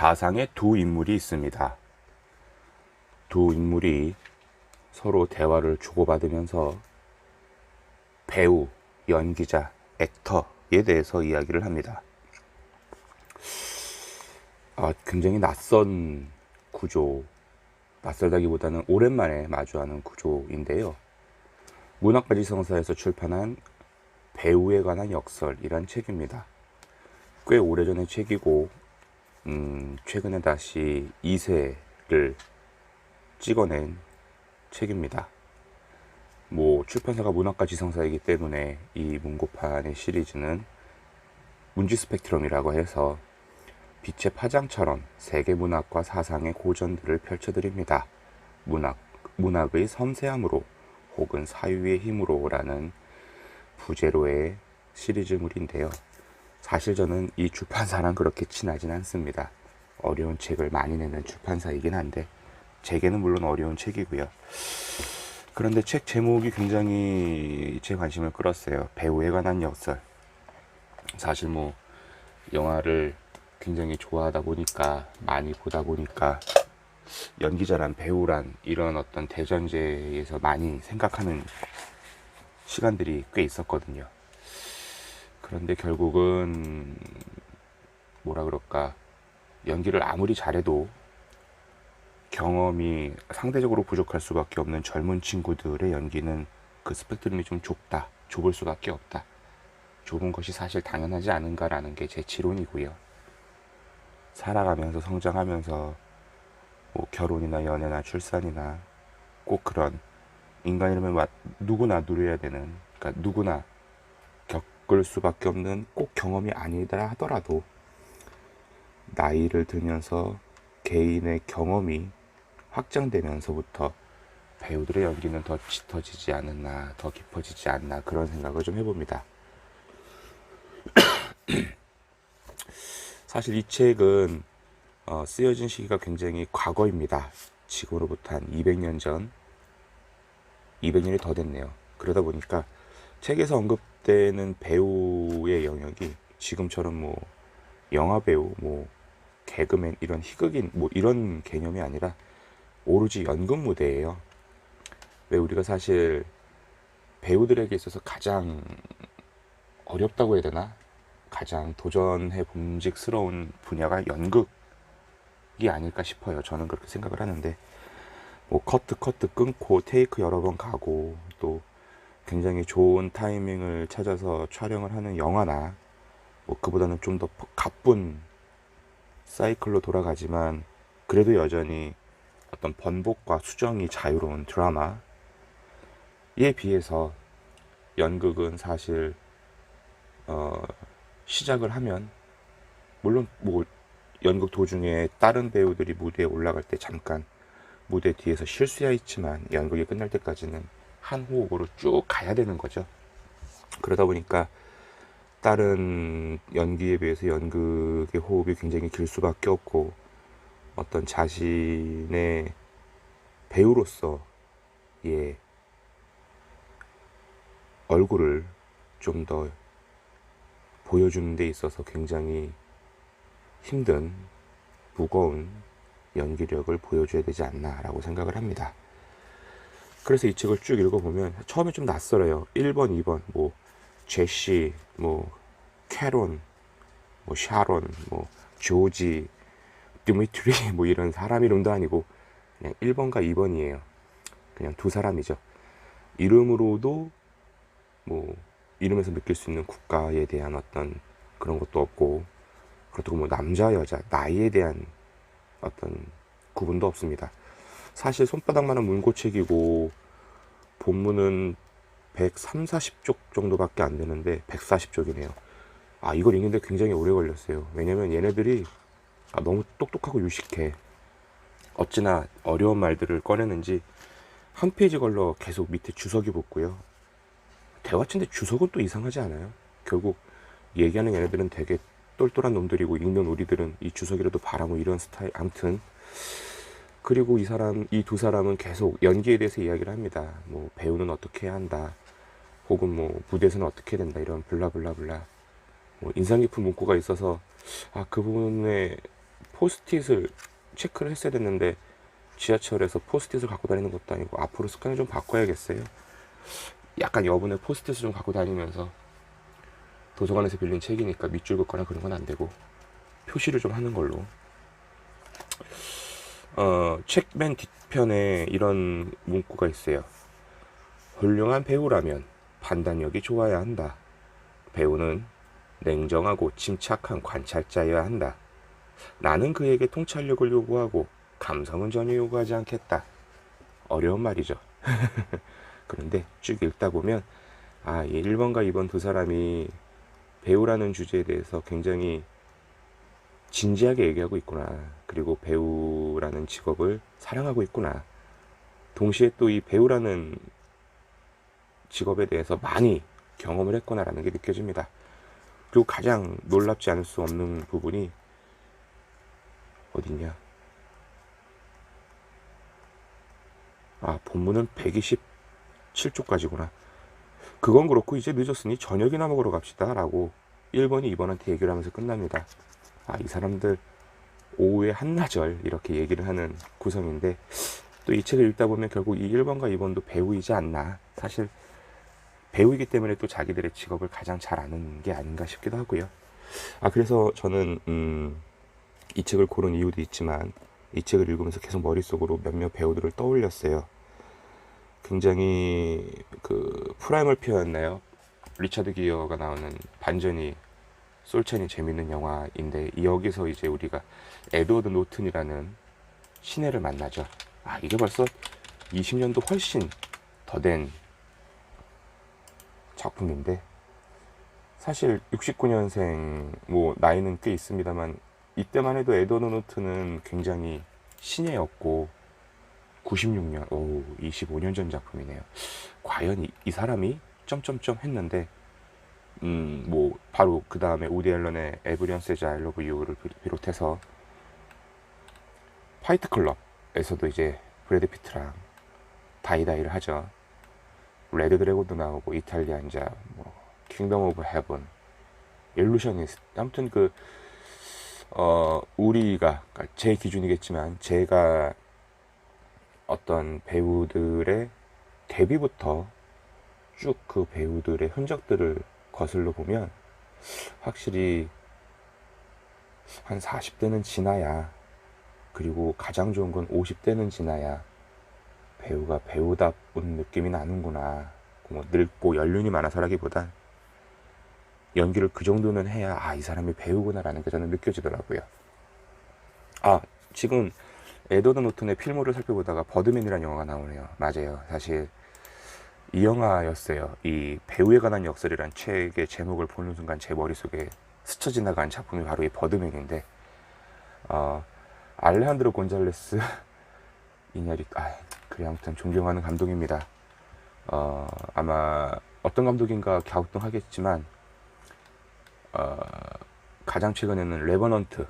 가상의 두 인물이 있습니다. 두 인물이 서로 대화를 주고받으면서 배우, 연기자, 액터에 대해서 이야기를 합니다. 굉장히 낯선 구조, 낯설다기보다는 오랜만에 마주하는 구조인데요. 문학가지성사에서 출판한 배우에 관한 역설이란 책입니다. 꽤 오래전의 책이고 최근에 다시 2세를 찍어낸 책입니다. 출판사가 문학가지성사이기 때문에 이 문고판의 시리즈는 문지 스펙트럼이라고 해서 빛의 파장처럼 세계 문학과 사상의 고전들을 펼쳐드립니다. 문학의 섬세함으로 혹은 사유의 힘으로라는 부제로의 시리즈물인데요. 사실 저는 이 출판사랑 그렇게 친하진 않습니다. 어려운 책을 많이 내는 출판사이긴 한데 제게는 물론 어려운 책이고요. 그런데 책 제목이 굉장히 제 관심을 끌었어요. 배우에 관한 역설. 사실 영화를 굉장히 좋아하다 보니까, 많이 보다 보니까 연기자란, 배우란 이런 어떤 대전제에서 많이 생각하는 시간들이 꽤 있었거든요. 그런데 결국은 연기를 아무리 잘해도 경험이 상대적으로 부족할 수밖에 없는 젊은 친구들의 연기는 그 스펙트럼이 좀 좁을 수밖에 없다. 좁은 것이 사실 당연하지 않은가라는 게 제 지론이고요. 살아가면서 성장하면서 결혼이나 연애나 출산이나 꼭 그런 인간이라면 누구나 누려야 되는, 그러니까 누구나 겪을 수밖에 없는 꼭 경험이 아니더라 하더라도 나이를 들면서 개인의 경험이 확장되면서부터 배우들의 연기는 더 짙어지지 않았나, 더 깊어지지 않나, 그런 생각을 좀 해봅니다. 사실 이 책은 쓰여진 시기가 굉장히 과거입니다. 지금으로부터 한 200년 전, 200년이 더 됐네요. 그러다 보니까 책에서 언급되는 배우의 영역이 지금처럼 영화배우, 개그맨, 이런 희극인 이런 개념이 아니라 오로지 연극 무대예요. 왜 우리가 사실 배우들에게 있어서 가장 어렵다고 해야 되나? 가장 도전해 봄직스러운 분야가 연극이 아닐까 싶어요. 저는 그렇게 생각을 하는데 커트 끊고 테이크 여러 번 가고 또 굉장히 좋은 타이밍을 찾아서 촬영을 하는 영화나 그보다는 좀 더 가쁜 사이클로 돌아가지만 그래도 여전히 어떤 번복과 수정이 자유로운 드라마에 비해서 연극은 사실 시작을 하면 물론 연극 도중에 다른 배우들이 무대에 올라갈 때 잠깐 무대 뒤에서 쉴 수야 있지만 연극이 끝날 때까지는 한 호흡으로 쭉 가야 되는 거죠. 그러다 보니까 다른 연기에 비해서 연극의 호흡이 굉장히 길 수밖에 없고 어떤 자신의 배우로서의 얼굴을 좀 더 보여주는 데 있어서 굉장히 힘든, 무거운 연기력을 보여줘야 되지 않나라고 생각을 합니다. 그래서 이 책을 쭉 읽어보면 처음에 좀 낯설어요. 1번, 2번, 제시, 캐론, 샤론, 조지, 드미트리, 이런 사람 이름도 아니고 그냥 1번과 2번이에요. 그냥 두 사람이죠. 이름으로도 이름에서 느낄 수 있는 국가에 대한 어떤 그런 것도 없고, 그렇다고 남자, 여자, 나이에 대한 어떤 구분도 없습니다. 사실 손바닥만한 문고책이고 본문은 130, 40쪽 정도밖에 안 되는데 140쪽이네요. 이걸 읽는데 굉장히 오래 걸렸어요. 왜냐면 얘네들이 너무 똑똑하고 유식해. 어찌나 어려운 말들을 꺼내는지 한 페이지 걸러 계속 밑에 주석이 붙고요. 대화친데 주석은 또 이상하지 않아요? 결국 얘기하는 얘네들은 되게 똘똘한 놈들이고 읽는 우리들은 이 주석이라도 바라고 이런 스타일. 아무튼 그리고 이 두 사람은 계속 연기에 대해서 이야기를 합니다. 배우는 어떻게 해야 한다, 혹은 무대에서는 어떻게 된다, 이런 블라블라블라 인상 깊은 문구가 있어서 그 부분에 포스트잇을 체크를 했어야 됐는데 지하철에서 포스트잇을 갖고 다니는 것도 아니고 앞으로 습관을 좀 바꿔야겠어요. 약간 여분의 포스트잇을 좀 갖고 다니면서 도서관에서 빌린 책이니까 밑줄 긋거나 그런 건 안 되고 표시를 좀 하는 걸로. 책 맨 뒤편에 이런 문구가 있어요. 훌륭한 배우라면 판단력이 좋아야 한다. 배우는 냉정하고 침착한 관찰자여야 한다. 나는 그에게 통찰력을 요구하고 감성은 전혀 요구하지 않겠다. 어려운 말이죠. 그런데 쭉 읽다 보면 이 1번과 2번 두 사람이 배우라는 주제에 대해서 굉장히 진지하게 얘기하고 있구나. 그리고 배우라는 직업을 사랑하고 있구나. 동시에 또 이 배우라는 직업에 대해서 많이 경험을 했구나라는 게 느껴집니다. 그리고 가장 놀랍지 않을 수 없는 부분이 어디냐? 본문은 127쪽까지구나. 그건 그렇고 이제 늦었으니 저녁이나 먹으러 갑시다 라고 1번이 2번한테 얘기를 하면서 끝납니다. 이 사람들 오후에 한나절 이렇게 얘기를 하는 구성인데 또 이 책을 읽다 보면 결국 이 1번과 2번도 배우이지 않나. 사실 배우이기 때문에 또 자기들의 직업을 가장 잘 아는 게 아닌가 싶기도 하고요. 그래서 저는 이 책을 고른 이유도 있지만 이 책을 읽으면서 계속 머릿속으로 몇몇 배우들을 떠올렸어요. 굉장히 프라이멀피어였나요? 리차드 기어가 나오는 반전이 솔찬이 재밌는 영화인데 여기서 이제 우리가 에드워드 노튼이라는 신예를 만나죠. 이게 벌써 20년도 훨씬 더 된 작품인데 사실 69년생 나이는 꽤 있습니다만 이때만 해도 에드워드 노튼은 굉장히 신예였고 96년 25년 전 작품이네요. 과연 이 사람이 점점점 했는데 바로 그 다음에 우디 앨런의 에브리언 세즈 아이 러브 유를 비롯해서 파이트 클럽에서도 이제 브래드 피트랑 다이다이를 하죠. 레드 드래곤도 나오고 이탈리안자, 킹덤 오브 헤븐, 일루셔니스트. 아무튼 우리가 제 기준이겠지만 제가 어떤 배우들의 데뷔부터 쭉 그 배우들의 흔적들을 거슬러 보면 확실히 한 40대는 지나야, 그리고 가장 좋은 건 50대는 지나야 배우가 배우다운 느낌이 나는구나. 늙고 연륜이 많아서라기보단 연기를 그 정도는 해야 이 사람이 배우구나 라는 게 저는 느껴지더라고요. 지금 에드워드 노튼의 필모를 살펴보다가 버드맨이라는 영화가 나오네요. 맞아요. 사실 이 영화였어요. 이 배우에 관한 역설이란 책의 제목을 보는 순간 제 머릿속에 스쳐 지나간 작품이 바로 이 버드맨인데 알레한드로 곤잘레스 이냐리 그래 아무튼 존경하는 감독입니다. 아마 어떤 감독인가 갸우뚱하겠지만 가장 최근에는 레버넌트,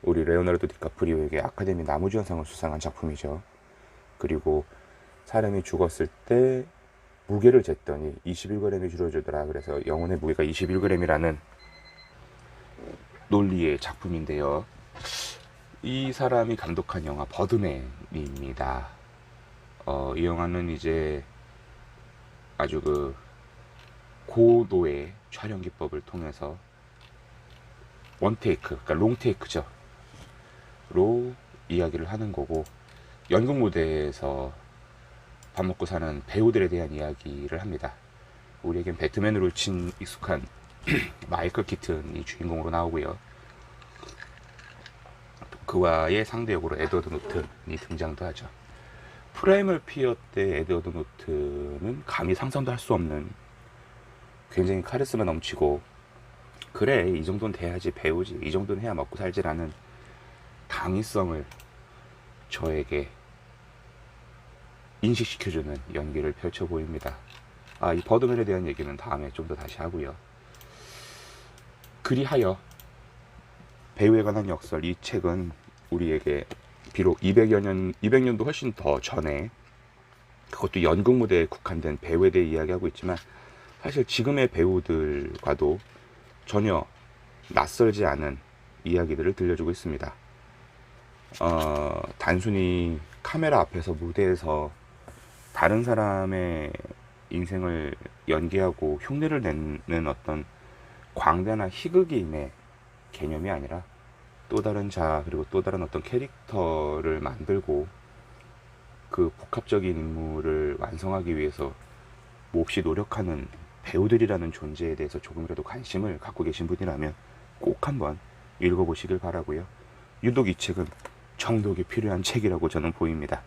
우리 레오나르도 디카프리오에게 아카데미 나무주연상을 수상한 작품이죠. 그리고 사람이 죽었을 때 무게를 쟀더니 21g이 줄어들더라. 그래서 영혼의 무게가 21g이라는 논리의 작품인데요. 이 사람이 감독한 영화 버드맨입니다. 이 영화는 이제 아주 고도의 촬영 기법을 통해서 원테이크, 그러니까 롱테이크죠. 로 이야기를 하는 거고, 연극 무대에서 밥 먹고 사는 배우들에 대한 이야기를 합니다. 우리에겐 배트맨으로 익숙한 마이클 키튼이 주인공으로 나오고요. 그와의 상대역으로 에드워드 노튼이 등장도 하죠. 프라이멀 피어 때 에드워드 노튼은 감히 상상도 할 수 없는 굉장히 카리스마 넘치고, 그래 이 정도는 돼야지 배우지, 이 정도는 해야 먹고 살지라는 당위성을 저에게 인식시켜주는 연기를 펼쳐 보입니다. 이 버드맨에 대한 얘기는 다음에 좀 더 다시 하고요. 그리하여 배우에 관한 역설, 이 책은 우리에게 비록 200년도 훨씬 더 전에, 그것도 연극 무대에 국한된 배우에 대해 이야기하고 있지만 사실 지금의 배우들과도 전혀 낯설지 않은 이야기들을 들려주고 있습니다. 단순히 카메라 앞에서 무대에서 다른 사람의 인생을 연기하고 흉내를 내는 어떤 광대나 희극임의 개념이 아니라 또 다른 자아 그리고 또 다른 어떤 캐릭터를 만들고 그 복합적인 인물을 완성하기 위해서 몹시 노력하는 배우들이라는 존재에 대해서 조금이라도 관심을 갖고 계신 분이라면 꼭 한번 읽어보시길 바라고요. 유독 이 책은 정독이 필요한 책이라고 저는 보입니다.